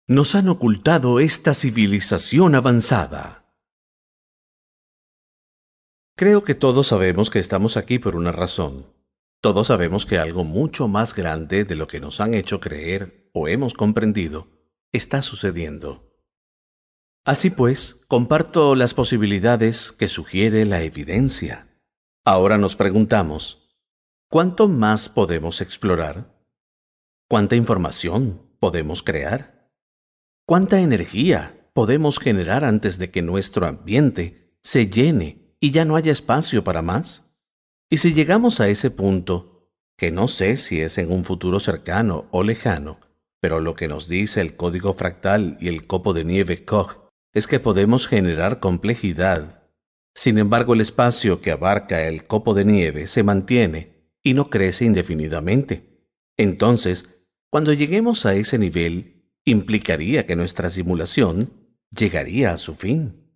nos han ocultado esta civilización avanzada? Creo que todos sabemos que estamos aquí por una razón. Todos sabemos que algo mucho más grande de lo que nos han hecho creer o hemos comprendido está sucediendo. Así pues, comparto las posibilidades que sugiere la evidencia. Ahora nos preguntamos, ¿cuánto más podemos explorar? ¿Cuánta información podemos crear? ¿Cuánta energía podemos generar antes de que nuestro ambiente se llene y ya no haya espacio para más? Y si llegamos a ese punto, que no sé si es en un futuro cercano o lejano, pero lo que nos dice el código fractal y el copo de nieve Koch es que podemos generar complejidad. Sin embargo, el espacio que abarca el copo de nieve se mantiene y no crece indefinidamente. Entonces, cuando lleguemos a ese nivel, implicaría que nuestra simulación llegaría a su fin.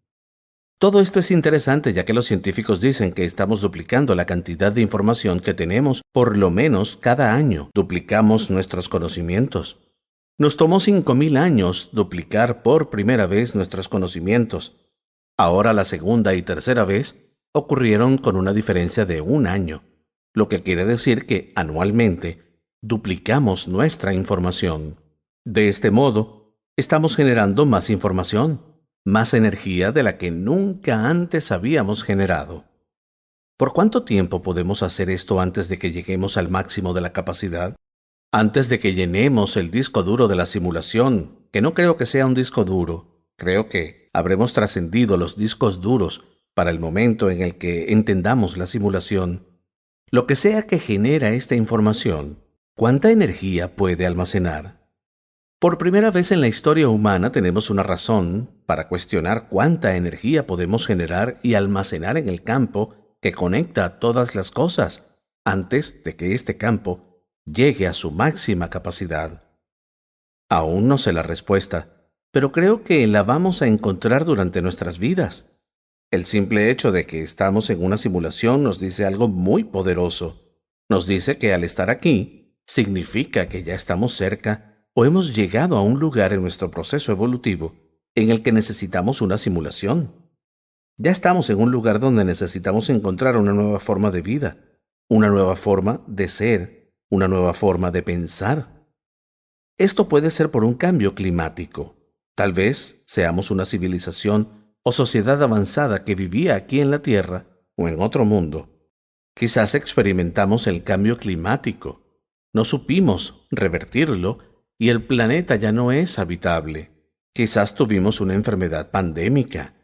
Todo esto es interesante ya que los científicos dicen que estamos duplicando la cantidad de información que tenemos por lo menos cada año. Duplicamos nuestros conocimientos. Nos tomó 5.000 años duplicar por primera vez nuestros conocimientos. Ahora la segunda y tercera vez ocurrieron con una diferencia de 1 año, lo que quiere decir que anualmente duplicamos nuestra información. De este modo, estamos generando más información, más energía de la que nunca antes habíamos generado. ¿Por cuánto tiempo podemos hacer esto antes de que lleguemos al máximo de la capacidad? Antes de que llenemos el disco duro de la simulación, que no creo que sea un disco duro, creo que habremos trascendido los discos duros para el momento en el que entendamos la simulación. Lo que sea que genera esta información, ¿cuánta energía puede almacenar? Por primera vez en la historia humana tenemos una razón para cuestionar cuánta energía podemos generar y almacenar en el campo que conecta a todas las cosas antes de que este campo llegue a su máxima capacidad. Aún no sé la respuesta, pero creo que la vamos a encontrar durante nuestras vidas. El simple hecho de que estamos en una simulación nos dice algo muy poderoso. Nos dice que al estar aquí, significa que ya estamos cerca o hemos llegado a un lugar en nuestro proceso evolutivo en el que necesitamos una simulación. Ya estamos en un lugar donde necesitamos encontrar una nueva forma de vida, una nueva forma de ser, una nueva forma de pensar. Esto puede ser por un cambio climático. Tal vez seamos una civilización o sociedad avanzada que vivía aquí en la Tierra o en otro mundo. Quizás experimentamos el cambio climático. No supimos revertirlo y el planeta ya no es habitable. Quizás tuvimos una enfermedad pandémica.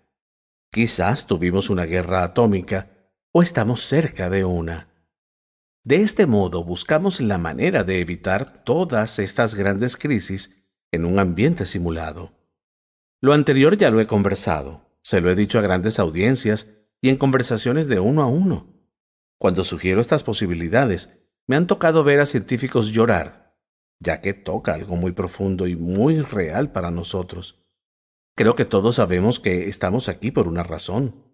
Quizás tuvimos una guerra atómica o estamos cerca de una. De este modo buscamos la manera de evitar todas estas grandes crisis en un ambiente simulado. Lo anterior ya lo he conversado, se lo he dicho a grandes audiencias y en conversaciones de uno a uno. Cuando sugiero estas posibilidades, me han tocado ver a científicos llorar, ya que toca algo muy profundo y muy real para nosotros. Creo que todos sabemos que estamos aquí por una razón.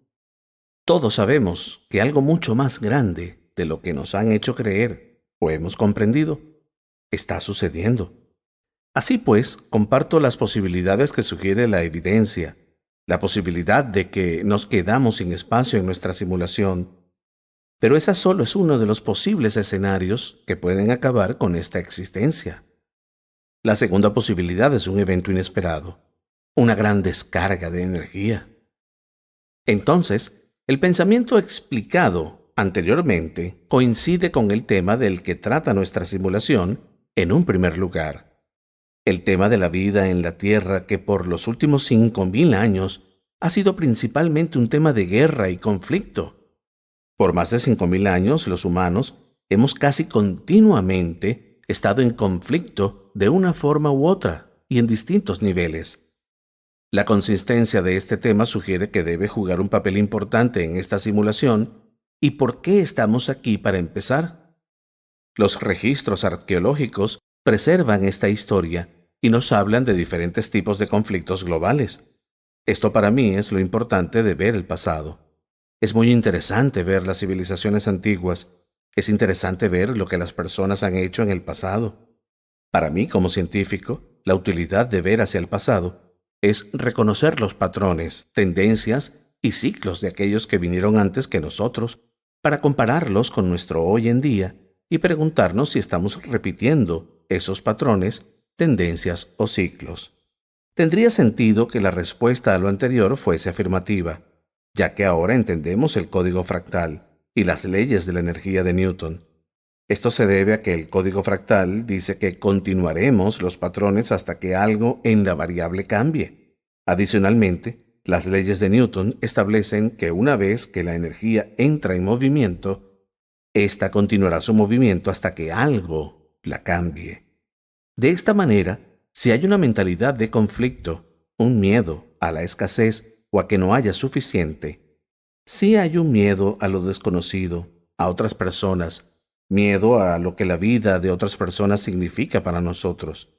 Todos sabemos que algo mucho más grande de lo que nos han hecho creer o hemos comprendido está sucediendo. Así pues, comparto las posibilidades que sugiere la evidencia, la posibilidad de que nos quedamos sin espacio en nuestra simulación. Pero esa solo es uno de los posibles escenarios que pueden acabar con esta existencia. La segunda posibilidad es un evento inesperado, una gran descarga de energía. Entonces, el pensamiento explicado anteriormente coincide con el tema del que trata nuestra simulación en un primer lugar. El tema de la vida en la Tierra que por los últimos 5.000 años ha sido principalmente un tema de guerra y conflicto. Por más de 5.000 años, los humanos hemos casi continuamente estado en conflicto de una forma u otra y en distintos niveles. La consistencia de este tema sugiere que debe jugar un papel importante en esta simulación. ¿Y por qué estamos aquí para empezar? Los registros arqueológicos preservan esta historia y nos hablan de diferentes tipos de conflictos globales. Esto para mí es lo importante de ver el pasado. Es muy interesante ver las civilizaciones antiguas. Es interesante ver lo que las personas han hecho en el pasado. Para mí, como científico, la utilidad de ver hacia el pasado es reconocer los patrones, tendencias y ciclos de aquellos que vinieron antes que nosotros para compararlos con nuestro hoy en día y preguntarnos si estamos repitiendo esos patrones, tendencias o ciclos. Tendría sentido que la respuesta a lo anterior fuese afirmativa, ya que ahora entendemos el código fractal y las leyes de la energía de Newton. Esto se debe a que el código fractal dice que continuaremos los patrones hasta que algo en la variable cambie. Adicionalmente, las leyes de Newton establecen que una vez que la energía entra en movimiento, ésta continuará su movimiento hasta que algo la cambie. De esta manera, si hay una mentalidad de conflicto, un miedo a la escasez o a que no haya suficiente, si hay un miedo a lo desconocido, a otras personas, miedo a lo que la vida de otras personas significa para nosotros.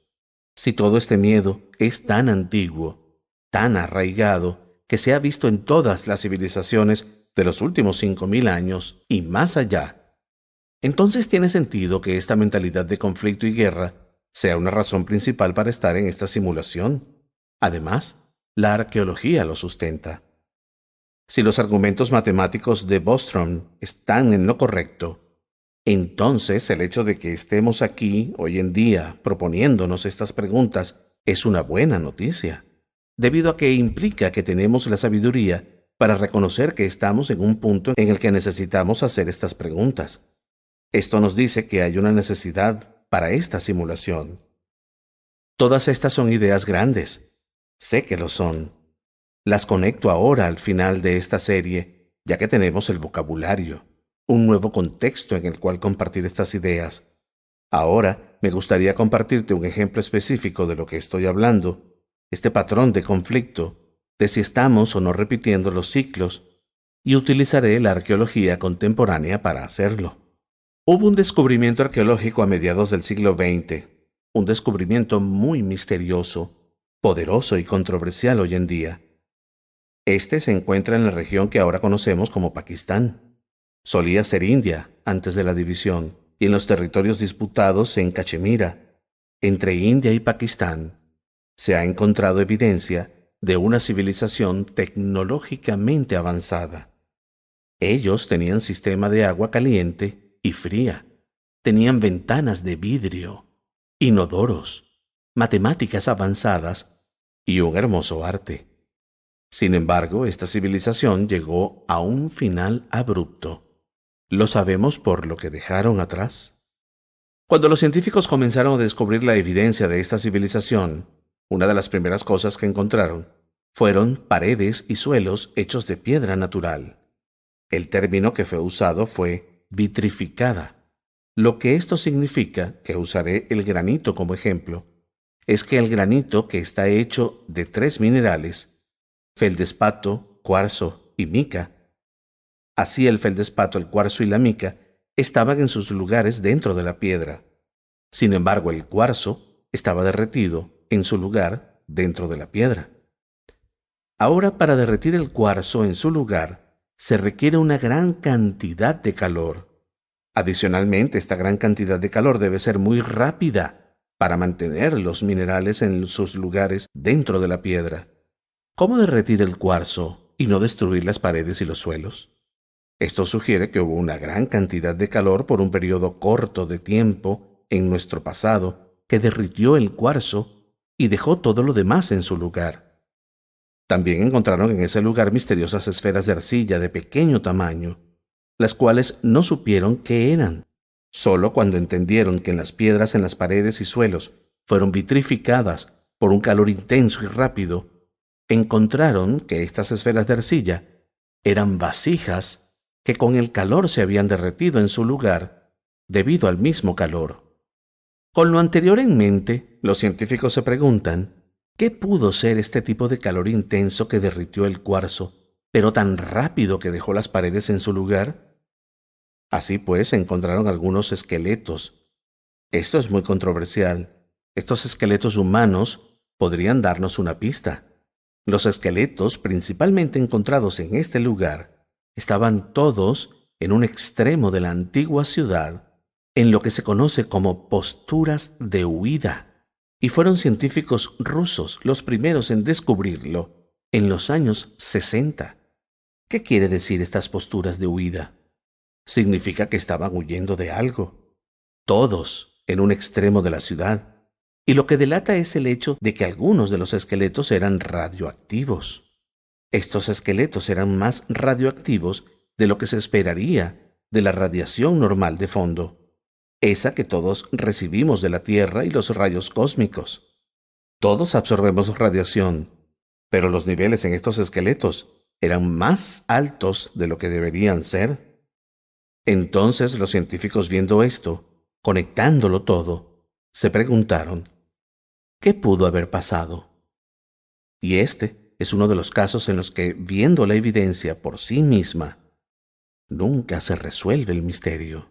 Si todo este miedo es tan antiguo, tan arraigado, que se ha visto en todas las civilizaciones de los últimos 5.000 años y más allá, entonces tiene sentido que esta mentalidad de conflicto y guerra sea una razón principal para estar en esta simulación. Además, la arqueología lo sustenta. Si los argumentos matemáticos de Bostrom están en lo correcto, entonces el hecho de que estemos aquí hoy en día proponiéndonos estas preguntas es una buena noticia, debido a que implica que tenemos la sabiduría para reconocer que estamos en un punto en el que necesitamos hacer estas preguntas. Esto nos dice que hay una necesidad para esta simulación. Todas estas son ideas grandes. Sé que lo son. Las conecto ahora al final de esta serie, ya que tenemos el vocabulario, un nuevo contexto en el cual compartir estas ideas. Ahora me gustaría compartirte un ejemplo específico de lo que estoy hablando, este patrón de conflicto, de si estamos o no repitiendo los ciclos, y utilizaré la arqueología contemporánea para hacerlo. Hubo un descubrimiento arqueológico a mediados del siglo XX, un descubrimiento muy misterioso, poderoso y controversial hoy en día. Este se encuentra en la región que ahora conocemos como Pakistán. Solía ser India antes de la división, y en los territorios disputados en Cachemira, entre India y Pakistán, se ha encontrado evidencia de una civilización tecnológicamente avanzada. Ellos tenían sistema de agua caliente y fría, tenían ventanas de vidrio, inodoros, matemáticas avanzadas y un hermoso arte. Sin embargo, esta civilización llegó a un final abrupto. ¿Lo sabemos por lo que dejaron atrás? Cuando los científicos comenzaron a descubrir la evidencia de esta civilización, una de las primeras cosas que encontraron fueron paredes y suelos hechos de piedra natural. El término que fue usado fue vitrificada. Lo que esto significa, que usaré el granito como ejemplo, es que el granito, que está hecho de 3 minerales, feldespato, cuarzo y mica, así el feldespato, el cuarzo y la mica estaban en sus lugares dentro de la piedra. Sin embargo, el cuarzo estaba derretido en su lugar dentro de la piedra. Ahora, para derretir el cuarzo en su lugar, se requiere una gran cantidad de calor. Adicionalmente, esta gran cantidad de calor debe ser muy rápida para mantener los minerales en sus lugares dentro de la piedra. ¿Cómo derretir el cuarzo y no destruir las paredes y los suelos? Esto sugiere que hubo una gran cantidad de calor por un periodo corto de tiempo en nuestro pasado que derritió el cuarzo y dejó todo lo demás en su lugar. También encontraron en ese lugar misteriosas esferas de arcilla de pequeño tamaño, las cuales no supieron qué eran. Solo cuando entendieron que las piedras en las paredes y suelos fueron vitrificadas por un calor intenso y rápido, encontraron que estas esferas de arcilla eran vasijas que con el calor se habían derretido en su lugar debido al mismo calor. Con lo anterior en mente, los científicos se preguntan, ¿qué pudo ser este tipo de calor intenso que derritió el cuarzo, pero tan rápido que dejó las paredes en su lugar? Así pues, encontraron algunos esqueletos. Esto es muy controversial. Estos esqueletos humanos podrían darnos una pista. Los esqueletos, principalmente encontrados en este lugar, estaban todos en un extremo de la antigua ciudad, en lo que se conoce como posturas de huida. Y fueron científicos rusos los primeros en descubrirlo en los años 60. ¿Qué quiere decir estas posturas de huida? Significa que estaban huyendo de algo, todos en un extremo de la ciudad, y lo que delata es el hecho de que algunos de los esqueletos eran radioactivos. Estos esqueletos eran más radioactivos de lo que se esperaría de la radiación normal de fondo, esa que todos recibimos de la Tierra y los rayos cósmicos. Todos absorbemos radiación, pero los niveles en estos esqueletos eran más altos de lo que deberían ser. Entonces los científicos, viendo esto, conectándolo todo, se preguntaron, ¿qué pudo haber pasado? Y este es uno de los casos en los que, viendo la evidencia por sí misma, nunca se resuelve el misterio.